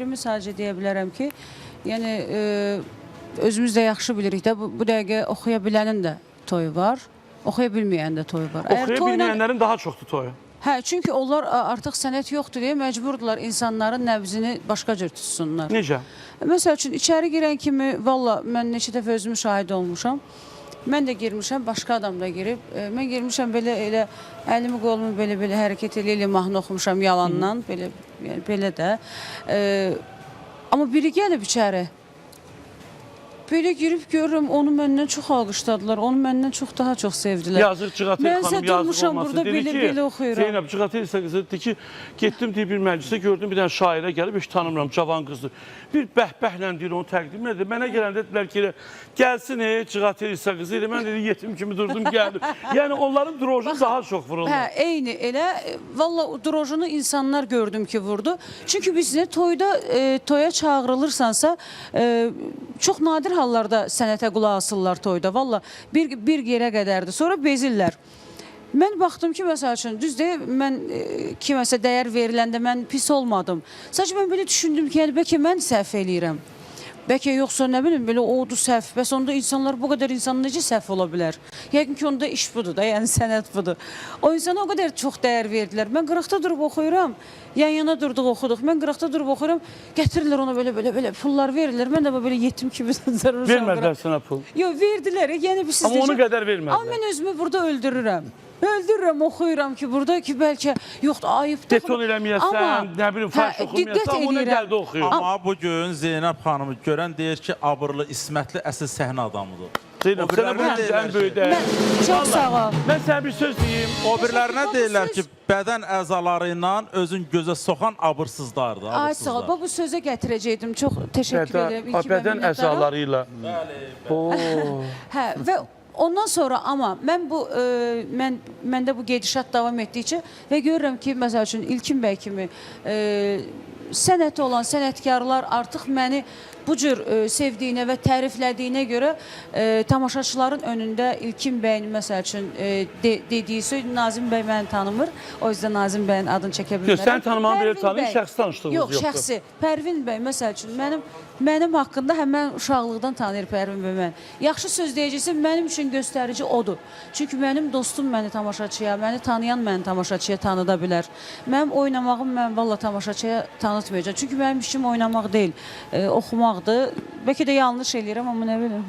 fikrimi sadəcə deyə bilərəm ki, yəni özümüz də yaxşı bilirik də, bu dəqiqə oxuya bilənin də toyu var, oxuya bilməyənin də toyu var. Oxuya bilməyənlərin daha çoxdur toyu. Hə, çünki onlar artıq sənət yoxdur deyə məcburdular insanların nəbzini başqa cür tutsunlar. Necə? Məsəl üçün, içəri girən kimi, valla mən neçə dəfə özümü şahid olmuşam. Mən də girmişəm, başqa adam da girib. Mən girmişəm, belə elə əlimi qolumu belə hərəkət elə mahnı oxumuşam yalandan, belə də. Amma biri gəlib içəri. Belə girib görürüm, onu məndən çox alqışladılar, onu məndən çox daha çox sevdilər. Yazıq Cığatel xanım yazıq olması. Dedi ki, Zeynəb Cığatel qızı dedi ki, getdim deyir bir məclisə, gördüm bir dənə şairə gəlib, heç tanımıram, cavan qızdır. Bir bəhbəhlə deyir, onu təqdim edir. Mənə gələn dedilər ki, gəlsin Cığatel qızı ilə, mən dedi, yetim kimi durdum, gəldim. Yəni onların drojunu daha çox vuruldu. Hə, eyni elə, valla drojunu insanlar gördüm ki, vurdu. Çünki biz toya çağırılırsansa, çox nadir hallarda sənətə qulaq asırlar toyda. Valla bir yerə qədərdir. Sonra bezirlər. Mən baxdım ki, məsəl üçün, düzdür, mən kiməsə dəyər veriləndə mən pis olmadım. Sadəcə mən belə düşündüm ki, bəlkə mən səhv eləyirəm. Bəlkə yoxsa nə bilim, belə oldu səhv. Bəs onda insanlar, bu qədər insan necə səhv ola bilər? Yəqin ki, onda iş budur da, yəni sənət budur. O insana o qədər çox dəyər verdilər. Mən qıraqda durub oxuyuram, yan-yana durduq, oxuduq. Mən qıraqda durub oxuyuram, gətirirlər ona belə pullar verirlər. Mən də belə yetim kimi durmuşam. Vermədilər sənə pul? Yox, verdilər. Yəni, amma onun qədər vermədilər. Amma mən özümü burada öldürürəm. Öldürürəm, oxuyuram ki, burada ki, bəlkə, yoxdur, ayıbdır. Deton eləməyəsən, nə bilim, faş oxuməyəsən, amma ona gəldi oxuyur. Amma bugün Zeynəb xanımı görən deyir ki, abırlı, İsmətli əsl səhnə adamıdır. Zeynəb, sənə bu ən böyük dəyər. Çox sağ ol. Mən sənə bir söz deyim. O birilərinə deyirlər ki, bədən əzaları ilə özün gözə soxan abırsızlardır. Ay, sağ ol. Bu sözə gətirəcəkdim. Çox təşəkkür edirəm. Bədən əzaları ilə. Hə, və ondan sonra amma məndə bu gedişat davam etdikcə və görürəm ki, məsəl üçün İlkin bəy kimi sənəti olan sənətkarlar artıq məni bu cür sevdiyinə və təriflədiyinə görə tamaşaçıların önündə İlkin bəyin məsəl üçün dediyi söz, Nazim bəy məni tanımır, o yüzden Nazim bəyin adını çəkə bilmərəm. Yox, sən tanıman biri tanıyın, şəxsi tanışdığınız yoxdur. Yox, şəxsi. Pərvin bəy, məsəl üçün, mənim haqqında həmən uşaqlıqdan tanıyır Pərvin bəy mən. Yaxşı söz deyəcəksə, mənim üçün göstərici odur. Çünki mənim dostum məni tamaşaçıya, məni tanıyan məni tamaşaçıya tanıda bilər. Mənim oynamağım mən valla tamaşaçıya tanıtmayacaq. Çünki mənim işim oynamaq deyil, oxumaqdır. Bəlkə də yanlış eləyirəm, amma nə bilim.